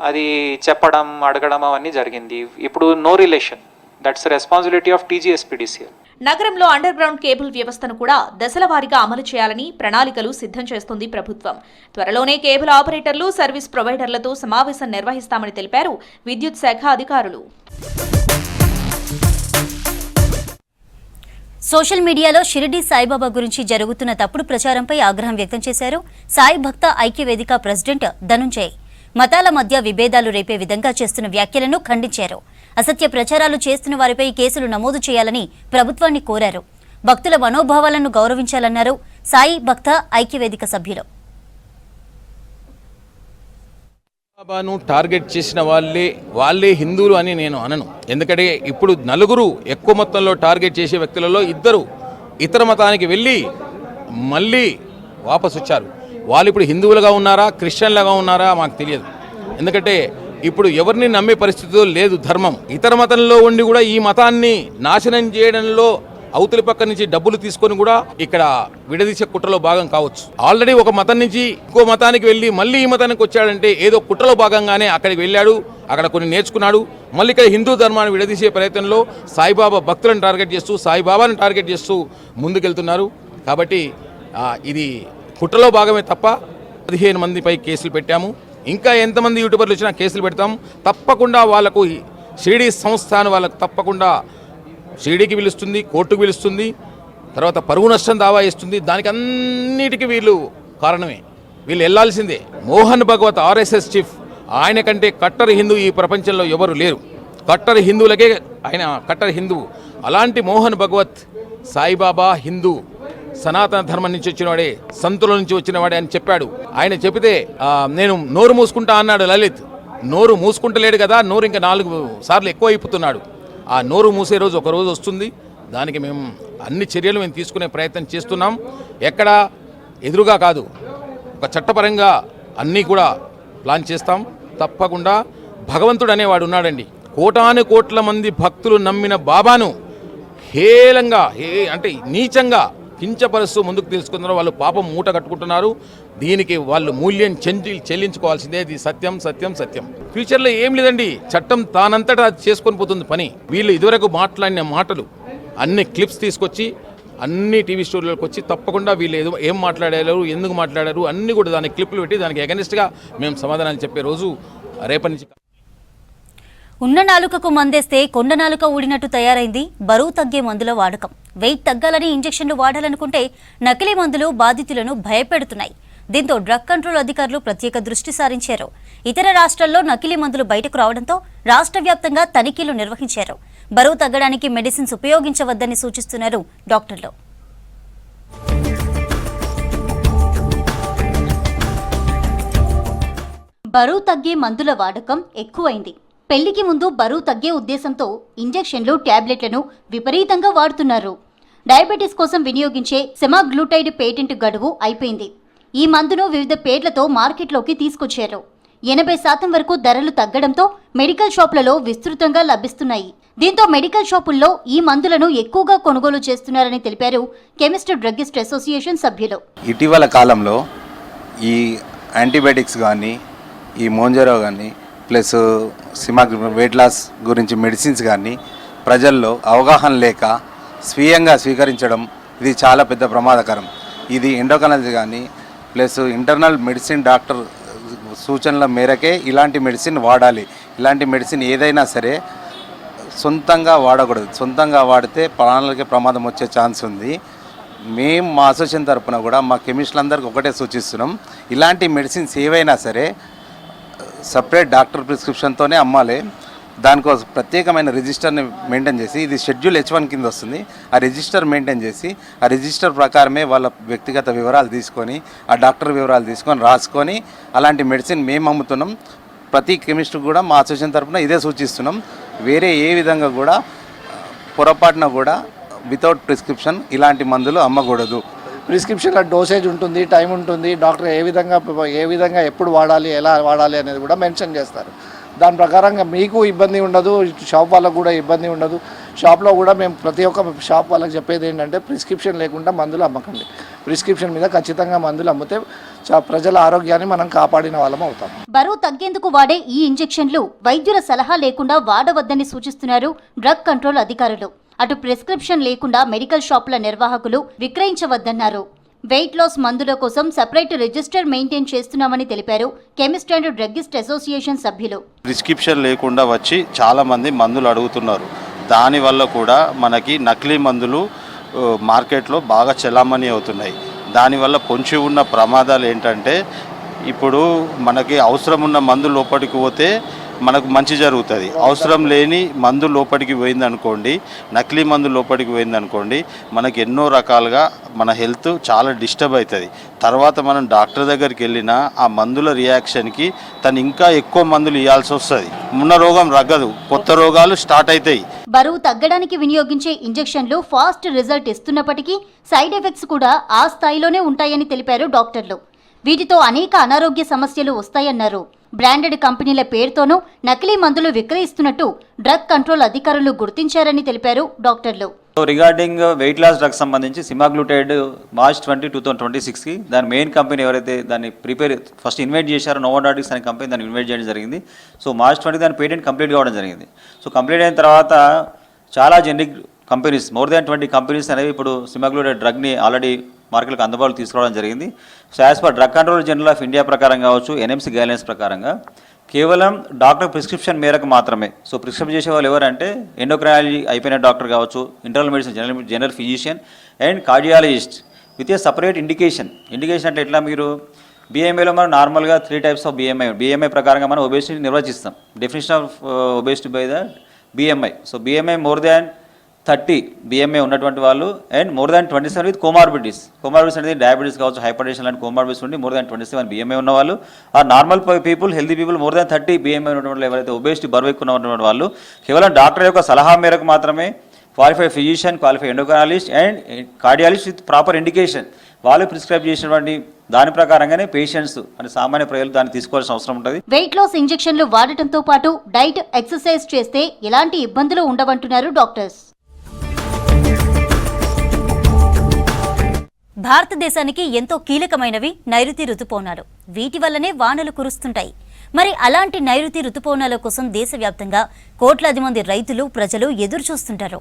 అది చెప్పడం, అడగడం అవన్నీ జరిగింది. ఇప్పుడు no relation, that's responsibility of TGSPDCL. నగరంలో అండర్ గ్రౌండ్ కేబుల్ వ్యవస్థను కూడా దశల వారీగా అమలు చేయాలని ప్రణాళికలు సిద్ధం చేస్తుంది ప్రభుత్వం. త్వరలోనే కేబుల్ ఆపరేటర్లు, సర్వీస్ ప్రొవైడర్లతో సమావేశం నిర్వహిస్తామని తెలిపారు విద్యుత్ శాఖ అధికారులు. సోషల్ మీడియాలో షిరిడి సాయిబాబా గురించి జరుగుతున్న తప్పుడు ప్రచారంపై ఆగ్రహం వ్యక్తం చేశారు సాయి భక్త ఐక్యవేదిక ప్రెసిడెంట్ ధనుంజయ్. మతాల మధ్య విభేదాలు రేపే విధంగా చేస్తున్న వ్యాఖ్యలను ఖండించారు. అసత్య ప్రచారాలు చేస్తున్న వారిపై కేసులు నమోదు చేయాలని ప్రభుత్వాన్ని కోరారు. భక్తుల మనోభావాలను గౌరవించాలన్నారు సాయి భక్త ఐక్యవేదిక సభ్యులు. బాబాను టార్గెట్ చేసిన వాళ్ళే హిందువులు అని నేను అనను. ఎందుకంటే ఇప్పుడు నలుగురు ఎక్కువ మొత్తంలో టార్గెట్ చేసే వ్యక్తులలో ఇద్దరు ఇతర మతానికి వెళ్ళి మళ్ళీ వాపసు వచ్చారు. వాళ్ళు ఇప్పుడు హిందువులుగా ఉన్నారా, క్రిస్టియన్లుగా ఉన్నారా మాకు తెలియదు. ఎందుకంటే ఇప్పుడు ఎవరిని నమ్మే పరిస్థితిలో లేదు ధర్మం. ఇతర మతంలో ఉండి కూడా ఈ మతాన్ని నాశనం చేయడంలో అవతలి పక్క నుంచి డబ్బులు తీసుకొని కూడా ఇక్కడ విడదీసే కుట్రలో భాగం కావచ్చు. ఆల్రెడీ ఒక మతం నుంచి ఇంకో మతానికి వెళ్ళి మళ్ళీ ఈ మతానికి వచ్చాడంటే ఏదో కుట్రలో భాగంగానే అక్కడికి వెళ్ళాడు, అక్కడ కొన్ని నేర్చుకున్నాడు. మళ్ళీ ఇక్కడ హిందూ ధర్మాన్ని విడదీసే ప్రయత్నంలో సాయిబాబా భక్తులను టార్గెట్ చేస్తూ, సాయిబాబాను టార్గెట్ చేస్తూ ముందుకెళ్తున్నారు. కాబట్టి ఇది కుట్రలో భాగమే తప్ప 15 మందిపై కేసులు పెట్టాము. ఇంకా ఎంతమంది యూట్యూబర్లు వచ్చినా కేసులు పెడతాం. తప్పకుండా వాళ్ళకు షిరిడి సంస్థానం వాళ్ళకు తప్పకుండా షిరిడికి పిలుస్తుంది, కోర్టుకు పిలుస్తుంది, తర్వాత పరువు నష్టం దావా ఇస్తుంది. దానికి అన్నిటికీ వీళ్ళు కారణమే, వీళ్ళు వెళ్లాల్సిందే. మోహన్ భగవత్ RSS చీఫ్, ఆయన కంటే కట్టర్ హిందూ ఈ ప్రపంచంలో ఎవరు లేరు. కట్టర్ హిందువులకే ఆయన కట్టర్ హిందువు. అలాంటి మోహన్ భగవత్ సాయిబాబా హిందూ, సనాతన ధర్మం నుంచి వచ్చినవాడే, సంతుల నుంచి వచ్చినవాడే అని చెప్పాడు. ఆయన చెబితే నేను నోరు మూసుకుంటా అన్నాడు లలిత్. నోరు మూసుకుంటలేడు కదా, నోరు ఇంకా 4 సార్లు ఎక్కువ అయిపోతున్నాడు. ఆ నోరు మూసే రోజు ఒక రోజు వస్తుంది. దానికి మేము అన్ని చర్యలు మేము తీసుకునే ప్రయత్నం చేస్తున్నాం. ఎక్కడ ఎదురుగా కాదు, ఒక చట్టపరంగా అన్నీ కూడా ప్లాన్ చేస్తాం. తప్పకుండా భగవంతుడు అనేవాడు ఉన్నాడండి. కోటాను కోట్ల మంది భక్తులు నమ్మిన బాబాను హేళంగా అంటే నీచంగా కించపరుస్తూ ముందుకు తీసుకున్నారు. వాళ్ళు పాపం మూట కట్టుకుంటున్నారు. దీనికి వాళ్ళు మూల్యం చెల్లించుకోవాల్సిందే. ఇది సత్యం సత్యం సత్యం. ఫ్యూచర్లో ఏం లేదండి, చట్టం తానంతటా చేసుకొని పోతుంది పని. వీళ్ళు ఇదివరకు మాట్లాడిన మాటలు అన్ని క్లిప్స్ తీసుకొచ్చి అన్ని టీవీ స్టూడియోలకు వచ్చి తప్పకుండా వీళ్ళు ఏం మాట్లాడారు, ఎందుకు మాట్లాడారు అన్నీ కూడా దానికి క్లిప్లు పెట్టి దానికి అగెనిస్ట్గా మేము సమాధానాలు చెప్పే రోజు రేపటి నుంచి. ఉన్న నాలుకకు మందేస్తే కొండ నాలుక ఊడినట్టు తయారైంది బరువు తగ్గే మందుల వాడకం. వెయిట్ తగ్గాలని ఇంజెక్షన్లు వాడాలనుకుంటే నకిలీ మందులు బాధితులను భయపెడుతున్నాయి. దీంతో డ్రగ్ కంట్రోల్ అధికారులు ప్రత్యేక దృష్టి సారించారు. ఇతర రాష్ట్రాల్లో నకిలీ మందులు బయటకు రావడంతో రాష్ట్ర వ్యాప్తంగా తనిఖీలు నిర్వహించారు. బరువు తగ్గడానికి మెడిసిన్స్ ఉపయోగించవద్దని సూచిస్తున్నారు డాక్టర్లు. బరువు తగ్గే మందుల వాడకం ఎక్కువైంది. పెళ్లికి ముందు బరువు తగ్గే ఉద్దేశంతో ఇంజెక్షన్లు, టాబ్లెట్లను విపరీతంగా వాడుతున్నారు. డయాబెటీస్ కోసం వినియోగించే సెమాగ్లూటైడ్ పేటెంట్ గడువు అయిపోయింది. ఈ మందును వివిధ పేర్లతో మార్కెట్లోకి తీసుకొచ్చారు. 80% వరకు ధరలు తగ్గడంతో మెడికల్ షాపులలో విస్తృతంగా లభిస్తున్నాయి. దీంతో మెడికల్ షాపుల్లో ఈ మందులను ఎక్కువగా కొనుగోలు చేస్తున్నారని తెలిపారు కెమిస్ట్ డ్రగ్గిస్ట్ అసోసియేషన్ సభ్యులు. ఇటీవల కాలంలో ఈ యాంటీబయాటిక్స్ కానీ, ఈ మోంజరో కానీ, ప్లస్ వెయిట్ లాస్ గురించి మెడిసిన్స్ కానీ ప్రజల్లో అవగాహన లేక స్వీయంగా స్వీకరించడం ఇది చాలా పెద్ద ప్రమాదకరం. ఇది ఎండోక్రైనాలజీ కానీ ప్లస్ ఇంటర్నల్ మెడిసిన్ డాక్టర్ సూచనల మేరకే ఇలాంటి మెడిసిన్ వాడాలి. ఇలాంటి మెడిసిన్ ఏదైనా సరే సొంతంగా వాడకూడదు. సొంతంగా వాడితే ప్రాణాలకే ప్రమాదం వచ్చే ఛాన్స్ ఉంది. మేము మా అసోసియేషన్ తరఫున కూడా మా కెమిస్టులందరికీ ఒకటే సూచిస్తున్నాం, ఇలాంటి మెడిసిన్స్ ఏవైనా సరే సపరేట్ డాక్టర్ ప్రిస్క్రిప్షన్తోనే అమ్మాలి. దానికోసం ప్రత్యేకమైన రిజిస్టర్ని మెయింటైన్ చేసి, ఇది షెడ్యూల్ H1 కింద వస్తుంది, ఆ రిజిస్టర్ మెయింటైన్ చేసి ఆ రిజిస్టర్ ప్రకారమే వాళ్ళ వ్యక్తిగత వివరాలు తీసుకొని, ఆ డాక్టర్ వివరాలు తీసుకొని రాసుకొని అలాంటి మెడిసిన్ మేము అమ్ముతున్నాం. ప్రతి కెమిస్ట్ కూడా మా అసోసియేషన్ తరఫున ఇదే సూచిస్తున్నాం. వేరే ఏ విధంగా కూడా పొరపాటున కూడా వితౌట్ ప్రిస్క్రిప్షన్ ఇలాంటి మందులు అమ్మకూడదు. ప్రిస్క్రిప్షన్లో డోసేజ్ ఉంటుంది, టైం ఉంటుంది, డాక్టర్ ఏ విధంగా ఎప్పుడు వాడాలి, ఎలా వాడాలి అనేది కూడా మెన్షన్ చేస్తారు. దాని ప్రకారంగా మీకు ఇబ్బంది ఉండదు, షాప్ వాళ్ళకు కూడా ఇబ్బంది ఉండదు. షాప్లో కూడా మేము ప్రతి ఒక్క షాప్ వాళ్ళకి చెప్పేది ఏంటంటే ప్రిస్క్రిప్షన్ లేకుండా మందులు అమ్మకండి. ప్రిస్క్రిప్షన్ మీద ఖచ్చితంగా మందులు అమ్మితే ప్రజల ఆరోగ్యాన్ని మనం కాపాడిన వాళ్ళం అవుతాం. బరువు తగ్గేందుకు వాడే ఈ ఇంజెక్షన్లు వైద్యుల సలహా లేకుండా వాడవద్దని సూచిస్తున్నారు డ్రగ్ కంట్రోల్ అధికారులు. అటు ప్రిస్క్రిప్షన్ లేకుండా మెడికల్ షాపుల నిర్వాహకులు విక్రయించవద్దన్నారు. వెయిట్ లాస్ మందుల కోసం సెపరేట్ రిజిస్టర్ మెయింటైన్ చేస్తున్నామని తెలిపారు కెమిస్ట్ అండ్ డ్రగ్గిస్ట్ అసోసియేషన్ సభ్యులు. ప్రిస్క్రిప్షన్ లేకుండా వచ్చి చాలామంది మందులు అడుగుతున్నారు. దానివల్ల కూడా మనకి నకిలీ మందులు మార్కెట్లో బాగా చలామణి అవుతున్నాయి. దానివల్ల పొంచి ఉన్న ప్రమాదాలు ఏంటంటే, ఇప్పుడు మనకి అవసరం ఉన్న మందు లోపలికి పోతే మనకు మంచి జరుగుతుంది. అవసరం లేని మందు లోపలికి పోయిందనుకోండి, నకిలీ మందు లోపలికి పోయిందనుకోండి, మనకి ఎన్నో రకాలుగా మన హెల్త్ చాలా డిస్టర్బ్ అవుతుంది. తర్వాత మనం డాక్టర్ దగ్గరికి వెళ్ళినా ఆ మందుల రియాక్షన్కి తను ఇంకా ఎక్కువ మందులు ఇవ్వాల్సి వస్తుంది. ఉన్న రోగం రగ్గదు, కొత్త రోగాలు స్టార్ట్ అవుతాయి. బరువు తగ్గడానికి వినియోగించే ఇంజెక్షన్లు ఫాస్ట్ రిజల్ట్ ఇస్తున్నప్పటికీ సైడ్ ఎఫెక్ట్స్ కూడా ఆ స్థాయిలోనే ఉంటాయని తెలిపారు డాక్టర్లు. వీటితో అనేక అనారోగ్య సమస్యలు వస్తాయన్నారు. బ్రాండెడ్ కంపెనీల పేరుతోనూ నకిలీ మందులు విక్రయిస్తున్నట్టు డ్రగ్ కంట్రోల్ అధికారులు గుర్తించారని తెలిపారు డాక్టర్లు. రిగార్డింగ్ వెయిట్ లాస్ డ్రగ్ సంబంధించి సెమాగ్లూటైడ్ March 20, 2026కి దాని మెయిన్ కంపెనీ ఎవరైతే దాన్ని ఫస్ట్ ఇన్వైట్ చేశారో నోవోడాటిక్స్ అనే కంపెనీ దాన్ని ఇన్వైట్ చేయడం జరిగింది. సో March 20 దాని పేటెంట్ కంప్లీట్ కావడం జరిగింది. సో కంప్లీట్ అయిన తర్వాత చాలా generic companies, more than 20 companies అనేవి ఇప్పుడు సెమాగ్లూటైడ్ డ్రగ్ని ఆల్రెడీ మార్కెట్లకు అందుబాటులో తీసుకురావడం జరిగింది. So as per drug control general of India ప్రకారం కావచ్చు, NMC గైడ్లైన్స్ ప్రకారంగా కేవలం డాక్టర్ ప్రిస్క్రిప్షన్ మేరకు మాత్రమే. సో ప్రిస్క్రిప్షన్ చేసే వాళ్ళు ఎవరంటే ఎండోక్రైనాలజీ అయిపోయిన డాక్టర్ కావచ్చు, internal medicine general physician and cardiologist with a separate indication. Indication అంటే ఎట్లా, మీరు BMIలో మనం నార్మల్గా 3 types ఆఫ్ BMI ప్రకారంగా మనం ఒబేసిటీ నిర్వచిస్తాం. Definition of obesity by the BMI. So BMI more than 30 BMI ఉన్నటువంటి వాళ్ళు and more than 27 with comorbidities. Comorbidities అనేది డయాబెటీస్ కావచ్చు, హైపర్టెన్షన్ లాంటి కోమార్బిడిటీస్ ఉండి మోర్ దాన్ 27 BMI ఉన్నవాళ్ళు, ఆ normal people, healthy people more than 30 BMI ఉన్నటువంటి ఎవరైతే ఒబేసిటీ బరువు ఎక్కువ ఉన్నటువంటి వాళ్ళు కేవలం డాక్టర్ యొక్క సలహా మేరకు మాత్రమే, qualified physician, qualified endocrinologist and cardiologist with proper indication వాళ్ళు ప్రిస్క్రైబ్ చేసినటువంటి దాని ప్రకారంగానే పేషెంట్స్ అంటే సామాన్య ప్రజలు దాన్ని తీసుకోవాల్సిన అవసరం ఉంటుంది. వెయిట్ లాస్ ఇంజెక్షన్లు వాడటంతో పాటు డైట్, ఎక్సర్సైజ్ చేస్తే ఎలాంటి ఇబ్బందులు ఉండవంటున్నారు డాక్టర్స్. భారతదేశానికి ఎంతో కీలకమైనవి నైరుతి రుతుపవనాలు. వీటి వల్లనే వానలు కురుస్తుంటాయి. మరి అలాంటి నైరుతి రుతుపవనాల కోసం దేశవ్యాప్తంగా కోట్లాది మంది రైతులు, ప్రజలు ఎదురు చూస్తుంటారు.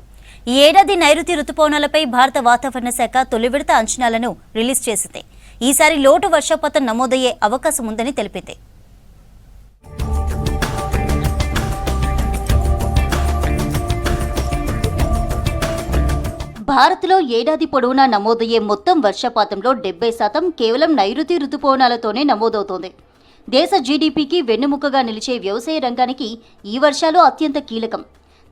ఈ ఏడాది నైరుతి రుతుపవనాలపై భారత వాతావరణ శాఖ తొలి విడత అంచనాలను రిలీజ్ చేసింది. ఈసారి లోటు వర్షపాతం నమోదయ్యే అవకాశం ఉందని తెలిపింది. భారత్లో ఏడాది పొడవునా నమోదయ్యే మొత్తం వర్షపాతంలో 70% కేవలం నైరుతి రుతుపవనాలతోనే నమోదవుతోంది. దేశ జీడీపీకి వెన్నెముకగా నిలిచే వ్యవసాయ రంగానికి ఈ వర్షాలు అత్యంత కీలకం.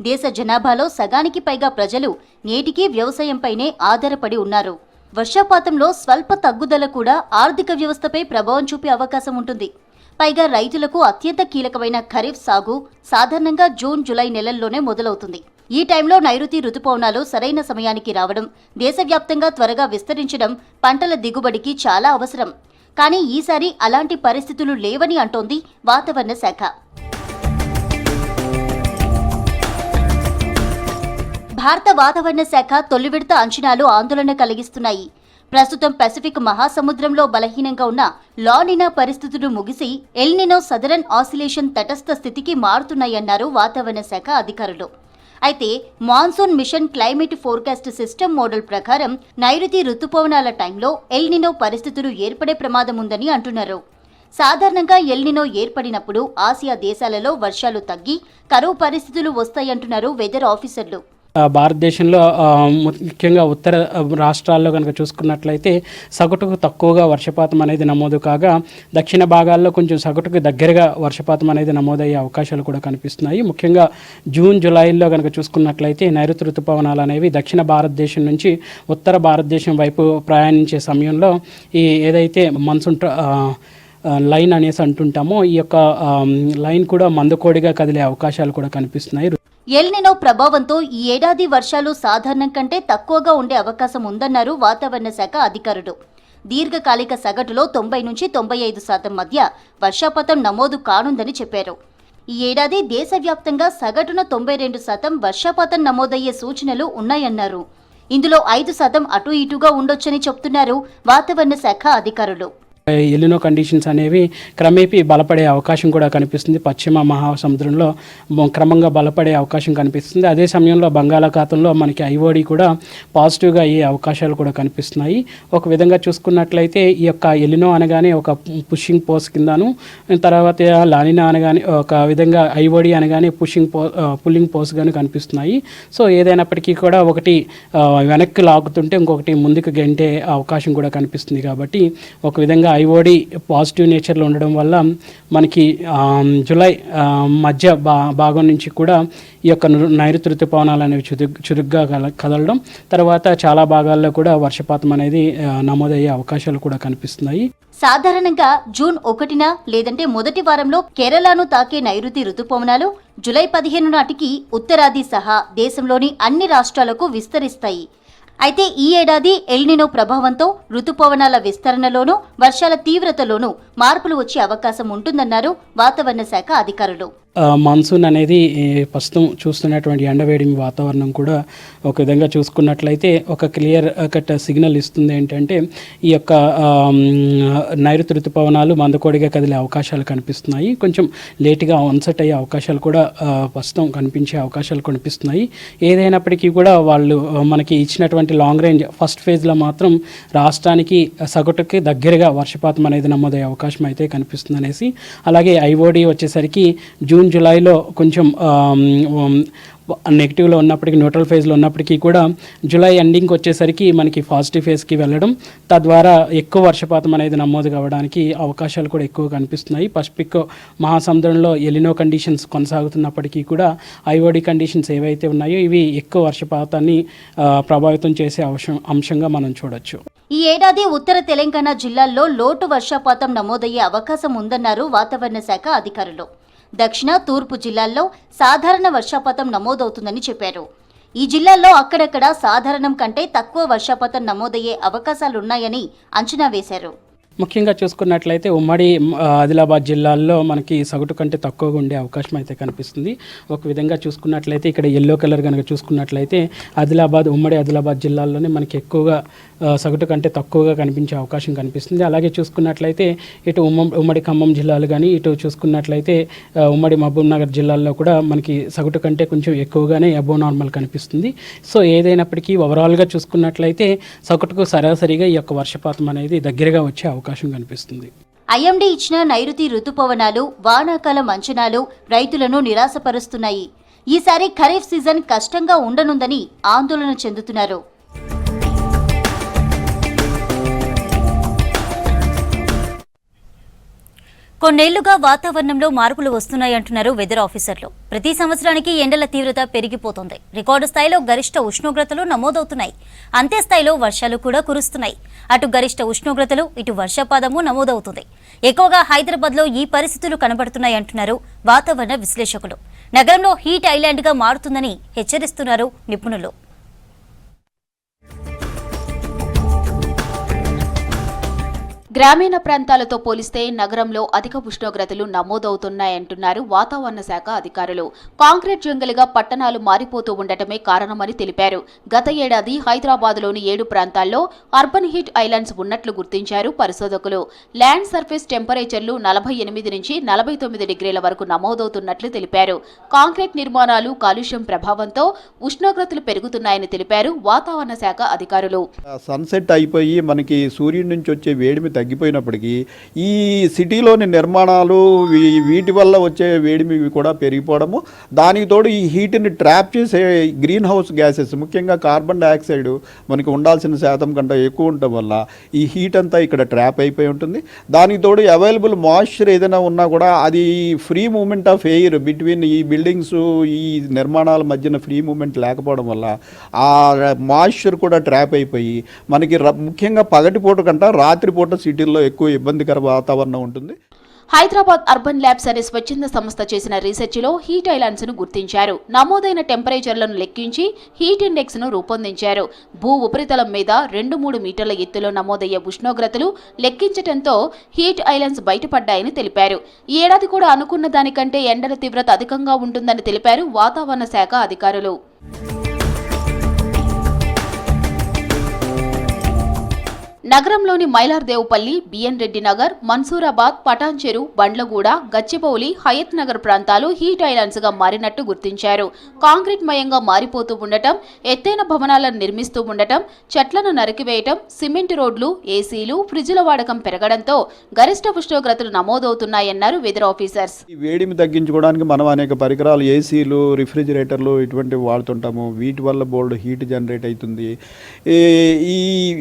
దేశ జనాభాలో సగానికి పైగా ప్రజలు నేటికీ వ్యవసాయంపైనే ఆధారపడి ఉన్నారు. వర్షపాతంలో స్వల్ప తగ్గుదల కూడా ఆర్థిక వ్యవస్థపై ప్రభావం చూపే అవకాశం ఉంటుంది. పైగా రైతులకు అత్యంత కీలకమైన ఖరీఫ్ సాగు సాధారణంగా జూన్, జూలై నెలల్లోనే మొదలవుతుంది. ఈ టైంలో నైరుతి రుతుపవనాలు సరైన సమయానికి రావడం, దేశవ్యాప్తంగా త్వరగా విస్తరించడం పంటల దిగుబడికి చాలా అవసరం. కానీ ఈసారి అలాంటి పరిస్థితులు లేవని అంటోంది వాతావరణ శాఖ. భారత వాతావరణ శాఖ తొలి విడత అంచనాలు ఆందోళన కలిగిస్తున్నాయి. ప్రస్తుతం పసిఫిక్ మహాసముద్రంలో బలహీనంగా ఉన్న లానినా పరిస్థితులు ముగిసి ఎల్నినో సదరన్ ఆసిలేషన్ తటస్థ స్థితికి మారుతున్నాయన్నారు వాతావరణ శాఖ అధికారులు. అయితే monsoon mission climate forecast system model ప్రకారం నైరుతి రుతుపవనాల టైంలో ఎల్నినో పరిస్థితులు ఏర్పడే ప్రమాదం ఉందని అంటున్నారు. సాధారణంగా ఎల్నినో ఏర్పడినప్పుడు ఆసియా దేశాలలో వర్షాలు తగ్గి కరువు పరిస్థితులు వస్తాయంటున్నారు వెదర్ ఆఫీసర్లు. భారతదేశంలో ముఖ్యంగా ఉత్తర రాష్ట్రాల్లో కనుక చూసుకున్నట్లయితే సగటుకు తక్కువగా వర్షపాతం అనేది నమోదు కాగా, దక్షిణ భాగాల్లో కొంచెం సగటుకు దగ్గరగా వర్షపాతం అనేది నమోదయ్యే అవకాశాలు కూడా కనిపిస్తున్నాయి. ముఖ్యంగా జూన్, జూలైలో కనుక చూసుకున్నట్లయితే నైరుతి ఋతుపవనాలు అనేవి దక్షిణ భారతదేశం నుంచి ఉత్తర భారతదేశం వైపు ప్రయాణించే సమయంలో ఈ ఏదైతే మాన్సూన్ లైన్ అనేసి అంటుంటామో ఈ యొక్క లైన్ కూడా మందుకోడిగా కదిలే అవకాశాలు కూడా కనిపిస్తున్నాయి. ఎల్నినో ప్రభావంతో ఈ ఏడాది వర్షాలు సాధారణం కంటే తక్కువగా ఉండే అవకాశం ఉందన్నారు వాతావరణ శాఖ అధికారులు. దీర్ఘకాలిక సగటులో 90 నుంచి 95% మధ్య వర్షపాతం నమోదు కానుందని చెప్పారు. ఈ ఏడాది దేశవ్యాప్తంగా సగటున 92% వర్షపాతం నమోదయ్యే సూచనలు ఉన్నాయన్నారు. ఇందులో 5% అటు ఇటుగా ఉండొచ్చని చెప్తున్నారు వాతావరణ శాఖ అధికారులు. ఎల్నినో కండిషన్స్ అనేవి క్రమేపీ బలపడే అవకాశం కూడా కనిపిస్తుంది. పశ్చిమ మహాసముద్రంలో క్రమంగా బలపడే అవకాశం కనిపిస్తుంది. అదే సమయంలో బంగాళాఖాతంలో మనకి ఐఓడి కూడా పాజిటివ్గా అయ్యే అవకాశాలు కూడా కనిపిస్తున్నాయి. ఒక విధంగా చూసుకున్నట్లయితే ఈ యొక్క ఎల్నినో అనగానే ఒక పుషింగ్ పోస్ కిందను, తర్వాత లానినా అనగానే ఒక విధంగా ఐఓడి అనగానే పుల్లింగ్ పోస్గాను కనిపిస్తున్నాయి. సో ఏదైనప్పటికీ కూడా ఒకటి వెనక్కి లాగుతుంటే ఇంకొకటి ముందుకు గెంటే అవకాశం కూడా కనిపిస్తుంది. కాబట్టి ఒక విధంగా ఐఓడి పాజిటివ్ నేచర్లో ఉండడం వల్ల మనకి జూలై మధ్య భాగం నుంచి కూడా ఈ యొక్క నైరుతి ఋతుపవనాలు అనేవి చురుగ్గా కదలడం, తర్వాత చాలా భాగాల్లో కూడా వర్షపాతం అనేది నమోదయ్యే అవకాశాలు కూడా కనిపిస్తున్నాయి. సాధారణంగా జూన్ 1న లేదంటే మొదటి వారంలో కేరళను తాకే నైరుతి ఋతుపవనాలు జూలై 15 నాటికి ఉత్తరాది సహా దేశంలోని అన్ని రాష్ట్రాలకు విస్తరిస్తాయి. అయితే ఈ ఏడాది ఎల్నినో ప్రభావంతో ఋతుపవనాల విస్తరణలోనూ వర్షాల తీవ్రతలోనూ మార్పులు వచ్చే అవకాశం ఉంటుందన్నారు వాతావరణ శాఖ అధికారులు. మాన్సూన్ అనేది ప్రస్తుతం చూస్తున్నటువంటి ఎండవేడి వాతావరణం కూడా ఒక విధంగా చూసుకున్నట్లయితే ఒక క్లియర్ కట్ సిగ్నల్ ఇస్తుంది. ఏంటంటే ఈ యొక్క నైరుతి ఋతుపవనాలు మందకోడిగా కదిలే అవకాశాలు కనిపిస్తున్నాయి. కొంచెం లేటుగా ఆన్సెట్ అయ్యే అవకాశాలు కూడా ప్రస్తుతం కనిపించే అవకాశాలు కనిపిస్తున్నాయి. ఏదైనప్పటికీ కూడా వాళ్ళు మనకి ఇచ్చినటువంటి లాంగ్ రేంజ్ ఫస్ట్ ఫేజ్లో మాత్రం రాష్ట్రానికి సగటుకి దగ్గరగా వర్షపాతం అనేది నమోదయ్యే అవకాశం అయితే కనిపిస్తుంది అనేసి. అలాగే ఐఓడి వచ్చేసరికి జూన్, జూలైలో కొంచెం నెగిటివ్లో ఉన్నప్పటికీ, న్యూట్రల్ ఫేజ్లో ఉన్నప్పటికీ కూడా జూలై ఎండింగ్కి వచ్చేసరికి మనకి పాజిటివ్ ఫేజ్కి వెళ్ళడం, తద్వారా ఎక్కువ వర్షపాతం అనేది నమోదు కావడానికి అవకాశాలు కూడా ఎక్కువ కనిపిస్తున్నాయి. పసిఫిక్ మహాసముద్రంలో ఎల్నినో కండిషన్స్ కొనసాగుతున్నప్పటికీ కూడా ఐఓడి కండిషన్స్ ఏవైతే ఉన్నాయో ఇవి ఎక్కువ వర్షపాతాన్ని ప్రభావితం చేసే అంశంగా మనం చూడొచ్చు. ఈ ఏడాది ఉత్తర తెలంగాణ జిల్లాల్లో లోటు వర్షపాతం నమోదయ్యే అవకాశం ఉందన్నారు వాతావరణ శాఖ అధికారులు. దక్షిణ, తూర్పు జిల్లాల్లో సాధారణ వర్షపాతం నమోదవుతుందని చెప్పారు. ఈ జిల్లాల్లో అక్కడక్కడ సాధారణం కంటే తక్కువ వర్షపాతం నమోదయ్యే అవకాశాలున్నాయని అంచనా వేశారు. ముఖ్యంగా చూసుకున్నట్లయితే ఉమ్మడి ఆదిలాబాద్ జిల్లాల్లో మనకి సగటు కంటే తక్కువగా ఉండే అవకాశం అయితే కనిపిస్తుంది. ఒక విధంగా చూసుకున్నట్లయితే ఇక్కడ ఎల్లో కలర్ కనుక చూసుకున్నట్లయితే ఉమ్మడి ఆదిలాబాద్ జిల్లాల్లోనే మనకి ఎక్కువగా సగటు కంటే తక్కువగా కనిపించే అవకాశం కనిపిస్తుంది. అలాగే చూసుకున్నట్లయితే ఇటు ఉమ్మడి ఖమ్మం జిల్లాలు కానీ, ఇటు చూసుకున్నట్లయితే ఉమ్మడి మహబూబ్ నగర్ జిల్లాల్లో కూడా మనకి సగటు కంటే కొంచెం ఎక్కువగానే అబోవ్ నార్మల్ కనిపిస్తుంది. సో ఏదైనప్పటికీ ఓవరాల్గా చూసుకున్నట్లయితే సగటుకు సరాసరిగా ఈ యొక్క వర్షపాతం అనేది దగ్గరగా వచ్చే అవకాశం కనిపిస్తుంది. ఐఎండీ ఇచ్చిన నైరుతి ఋతుపవనాలు, వానాకాలం అంచనాలు రైతులను నిరాశపరుస్తున్నాయి. ఈసారి ఖరీఫ్ సీజన్ కష్టంగా ఉండనుందని ఆందోళన చెందుతున్నారు. కొన్నేళ్లుగా వాతావరణంలో మార్పులు వస్తున్నాయంటున్నారు వెదర్ ఆఫీసర్లు. ప్రతి సంవత్సరానికి ఎండల తీవ్రత పెరిగిపోతోంది. రికార్డు స్థాయిలో గరిష్ట ఉష్ణోగ్రతలు నమోదవుతున్నాయి. అంతే స్థాయిలో వర్షాలు కూడా కురుస్తున్నాయి. అటు గరిష్ట ఉష్ణోగ్రతలు, ఇటు వర్షపాతము నమోదవుతుంది. ఎక్కువగా హైదరాబాద్లో ఈ పరిస్థితులు కనబడుతున్నాయంటున్నారు వాతావరణ విశ్లేషకులు. నగరంలో హీట్ ఐలాండ్గా మారుతుందని హెచ్చరిస్తున్నారు నిపుణులు. గ్రామీణ ప్రాంతాలతో పోలిస్తే నగరంలో అధిక ఉష్ణోగ్రతలు నమోదవుతున్నాయంటున్నారు వాతావరణ శాఖ అధికారులు. కాంక్రీట్ జంగలుగా పట్టణాలు మారిపోతూ ఉండటమే కారణమని తెలిపారు. గత ఏడాది హైదరాబాద్లోని 7 ప్రాంతాల్లో అర్బన్ హీట్ ఐలాండ్స్ ఉన్నట్లు గుర్తించారు పరిశోధకులు. ల్యాండ్ సర్ఫేస్ టెంపరేచర్లు 48 నుంచి 49 డిగ్రీల వరకు నమోదవుతున్నట్లు తెలిపారు. కాంక్రీట్ నిర్మాణాలు, కాలుష్యం ప్రభావంతో ఉష్ణోగ్రతలు పెరుగుతున్నాయని తెలిపారు వాతావరణ శాఖ అధికారులు. సన్సెట్ అయిపోయి మనకి సూర్యుడి నుంచి వచ్చే వేడిమి తగ్గిపోయినప్పటికీ ఈ సిటీలోని నిర్మాణాలు వీటి వల్ల వచ్చే వేడిమి కూడా పెరిగిపోవడము, దానికి తోడు ఈ హీట్ని ట్రాప్ చేసే గ్రీన్ హౌస్ గ్యాసెస్, ముఖ్యంగా కార్బన్ డైఆక్సైడ్ మనకి ఉండాల్సిన శాతం కంటే ఎక్కువ ఉండటం వల్ల ఈ హీట్ అంతా ఇక్కడ ట్రాప్ అయిపోయి ఉంటుంది. దానికి తోడు అవైలబుల్ మాయిశ్చర్ ఏదైనా ఉన్నా కూడా అది free movement of air between ఈ బిల్డింగ్స్, ఈ నిర్మాణాల మధ్యన ఫ్రీ మూమెంట్ లేకపోవడం వల్ల ఆ మాయిశ్చర్ కూడా ట్రాప్ అయిపోయి మనకి ముఖ్యంగా పగటిపూట కంటే రాత్రిపూట సిటీల్లో ఎక్కువ ఇబ్బందికర వాతావరణం ఉంటుంది. హైదరాబాద్ అర్బన్ ల్యాబ్స్ అనే స్వచ్ఛంద సంస్థ చేసిన రీసెర్చ్లో హీట్ ఐలాండ్స్ ను గుర్తించారు. నమోదైన టెంపరేచర్లను లెక్కించి హీట్ ఇండెక్స్ ను రూపొందించారు. భూ ఉపరితలం మీద 2-3 మీటర్ల ఎత్తులో నమోదయ్యే ఉష్ణోగ్రతలు లెక్కించడంతో హీట్ ఐలాండ్స్ బయటపడ్డాయని తెలిపారు. ఈ ఏడాది కూడా అనుకున్న దానికంటే ఎండల తీవ్రత అధికంగా ఉంటుందని తెలిపారు వాతావరణ శాఖ అధికారులు. నగరంలోని మైలార్దేవుపల్లి, బిఎన్ రెడ్డి నగర్, మన్సూరాబాద్, పటాన్చెరు, బండ్లగూడ, గచ్చిబౌలి, హయత్ నగర్ ప్రాంతాలు హీట్ ఐలాండ్స్ గా మారినట్టు గుర్తించారు. కాంక్రీట్ మయంగా మారిపోతూ ఉండటం, ఎత్తైన భవనాలను నిర్మిస్తూ ఉండటం, చెట్లను నరికివేయటం, సిమెంట్ రోడ్లు, ఏసీలు, ఫ్రిడ్జ్ల వాడకం పెరగడంతో గరిష్ట ఉష్ణోగ్రతలు నమోదవుతున్నాయన్నారు వెదర్ ఆఫీసర్స్. ఈ వేడిమి తగ్గించుకోవడానికి మనం అనేక పరికరాలు, ఏసీలు, రిఫ్రిజిరేటర్లు ఇటువంటివి వాడుతుంటాము. వీటి వల్ల బోల్డ్ హీట్ జనరేట్ అవుతుంది.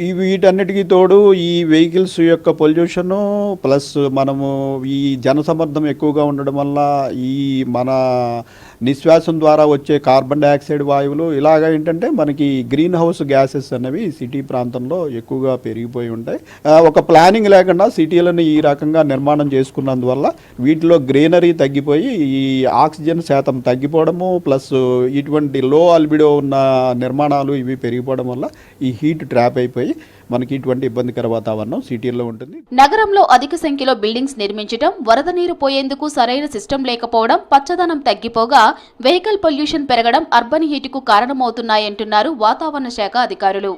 ఈ వీటన్నిటికీ తోడు ఈ వెహికల్స్ యొక్క పొల్యూషను ప్లస్ మనము ఈ జనసమర్థం ఎక్కువగా ఉండడం వల్ల ఈ మన నిశ్వాసం ద్వారా వచ్చే కార్బన్ డైఆక్సైడ్ వాయువులు ఇలాగ ఏంటంటే మనకి గ్రీన్ హౌస్ గ్యాసెస్ అనేవి సిటీ ప్రాంతంలో ఎక్కువగా పెరిగిపోయి ఉంటాయి. ఒక ప్లానింగ్ లేకుండా సిటీలను ఈ రకంగా నిర్మాణం చేసుకున్నందువల్ల వీటిలో గ్రీనరీ తగ్గిపోయి ఈ ఆక్సిజన్ శాతం తగ్గిపోవడము ప్లస్ ఇటువంటి లో ఆల్బిడో ఉన్న నిర్మాణాలు ఇవి పెరిగిపోవడం వల్ల ఈ హీట్ ట్రాప్ అయిపోయి మనకి ఇటువంటి ఇబ్బందికర వాతావరణం సిటీల్లో ఉంటుంది. నగరంలో అధిక సంఖ్యలో బిల్డింగ్స్ నిర్మించడం, వరద నీరు పోయేందుకు సరైన సిస్టమ్ లేకపోవడం, పచ్చదనం తగ్గిపోగా వెహికల్ పొల్యూషన్ పెరగడం అర్బన్ హీట్ కు కారణమవుతున్నాయంటున్నారు వాతావరణ శాఖ అధికారులు.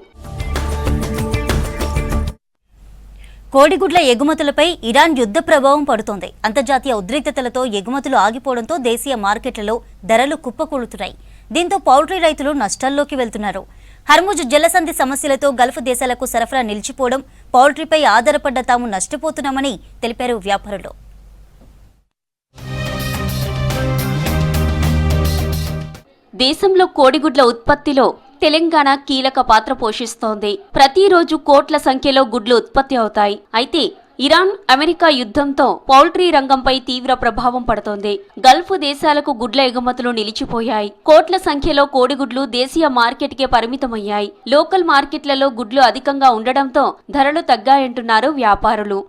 కోడిగుడ్ల ఎగుమతులపై ఇరాన్ యుద్ధ ప్రభావం పడుతోంది. అంతర్జాతీయ ఉద్రిక్తతలతో ఎగుమతులు ఆగిపోవడంతో దేశీయ మార్కెట్లలో ధరలు కుప్పకూలుతున్నాయి. దీంతో పౌల్ట్రీ రైతులు నష్టాల్లోకి వెళ్తున్నారు. హర్ముజ్ జలసంధి సమస్యలతో గల్ఫ్ దేశాలకు సరఫరా నిలిచిపోవడం, పౌల్ట్రీపై ఆధారపడ్డ తాము నష్టపోతున్నామని తెలిపారు వ్యాపారులు. దేశంలో కోడిగుడ్ల ఉత్పత్తిలో తెలంగాణ కీలక పాత్ర పోషిస్తోంది. ప్రతిరోజు కోట్ల సంఖ్యలో గుడ్లు ఉత్పత్తి అవుతాయి. అయితే ఇరాన్, అమెరికా యుద్ధంతో పౌల్ట్రీ రంగంపై తీవ్ర ప్రభావం పడుతోంది. గల్ఫ్ దేశాలకు గుడ్ల ఎగుమతులు నిలిచిపోయాయి. కోట్ల సంఖ్యలో కోడిగుడ్లు దేశీయ మార్కెట్కే పరిమితమయ్యాయి. లోకల్ మార్కెట్లలో గుడ్లు అధికంగా ఉండడంతో ధరలు తగ్గాయంటున్నారు వ్యాపారులు.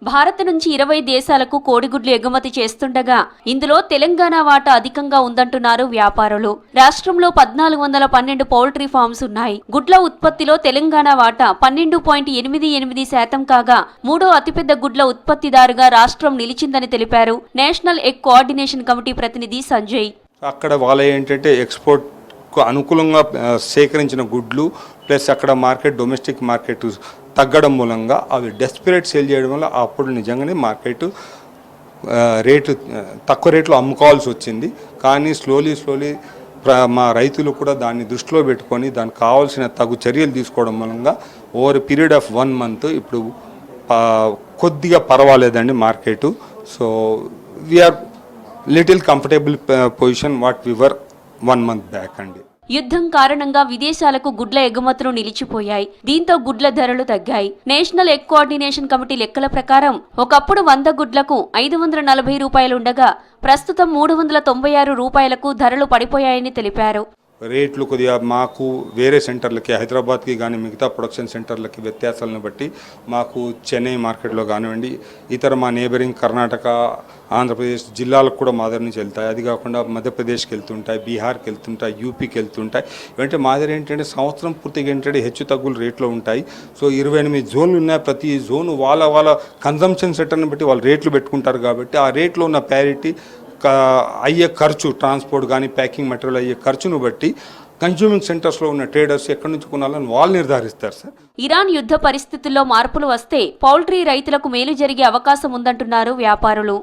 భారత్ నుంచి 20 దేశాలకు కోడిగుడ్లు ఎగుమతి చేస్తుండగా ఇందులో తెలంగాణ వాటా అధికంగా ఉందంటున్నారు వ్యాపారులు. రాష్ట్రంలో 1412 పౌల్ట్రీ ఫార్మ్స్ ఉన్నాయి. గుడ్ల ఉత్పత్తిలో తెలంగాణ వాటా 12.88% కాగా మూడో అతిపెద్ద గుడ్ల ఉత్పత్తిదారుగా రాష్ట్రం నిలిచిందని తెలిపారు నేషనల్ ఎగ్ కోఆర్డినేషన్ కమిటీ ప్రతినిధి సంజయ్. అక్కడ వాళ్ళ ఏంటంటే ఎక్స్పోర్ట్ అనుకూలంగా సేకరించిన గుడ్లు ప్లస్ అక్కడ మార్కెట్, డొమెస్టిక్ మార్కెట్ తగ్గడం మూలంగా అవి డెస్పరేట్ సేల్ చేయడం వల్ల అప్పుడు నిజంగానే మార్కెట్ రేటు తక్కువ రేట్లో అమ్ముకోవాల్సి వచ్చింది. కానీ స్లోలీ మా రైతులు కూడా దాన్ని దృష్టిలో పెట్టుకొని దానికి కావాల్సిన తగు చర్యలు తీసుకోవడం మూలంగా ఓవర్ పీరియడ్ ఆఫ్ 1 month ఇప్పుడు కొద్దిగా పర్వాలేదండి market. So we are little comfortable position what we were 1 month back అండి. యుద్ధం కారణంగా విదేశాలకు గుడ్ల ఎగుమతులు నిలిచిపోయాయి. దీంతో గుడ్ల ధరలు తగ్గాయి. నేషనల్ ఎగ్ కోఆర్డినేషన్ కమిటీ లెక్కల ప్రకారం ఒకప్పుడు 100 గుడ్లకు 540 రూపాయలుండగా ప్రస్తుతం 396 రూపాయలకు ధరలు పడిపోయాయని తెలిపారు. రేట్లు కొద్దిగా మాకు వేరే సెంటర్లకి హైదరాబాద్కి కానీ మిగతా ప్రొడక్షన్ సెంటర్లకి వ్యత్యాసాలను బట్టి మాకు చెన్నై మార్కెట్లో కానివ్వండి, ఇతర మా నేబరింగ్ కర్ణాటక, ఆంధ్రప్రదేశ్ జిల్లాలకు కూడా మా దగ్గర నుంచి వెళ్తాయి. అది కాకుండా మధ్యప్రదేశ్కి వెళ్తుంటాయి, బీహార్కి వెళ్తుంటాయి, యూపీకి వెళ్తుంటాయి. ఇవంటే మా దగ్గర ఏంటంటే సంవత్సరం పూర్తిగా ఏంటంటే హెచ్చు తగ్గులు రేట్లో ఉంటాయి. సో 28 జోన్లు ఉన్నాయి. ప్రతి జోను వాళ్ళ కన్జంప్షన్ సెంటర్ని బట్టి వాళ్ళు రేట్లు పెట్టుకుంటారు. కాబట్టి ఆ రేట్లో ఉన్న ప్యారిటీ అయ్యే ఖర్చు, ట్రాన్స్పోర్ట్ కానీ ప్యాకింగ్ మెటీరియల్ అయ్యే ఖర్చును బట్టి కన్జ్యూమింగ్ సెంటర్స్లో ఉన్న ట్రేడర్స్ ఎక్కడి నుంచి కొనాలని వాళ్ళు నిర్ధారిస్తారు సార్. ఇరాన్ యుద్ధ పరిస్థితుల్లో మార్పులు వస్తే పౌల్ట్రీ రైతులకు మేలు జరిగే అవకాశం ఉందంటున్నారు వ్యాపారులు.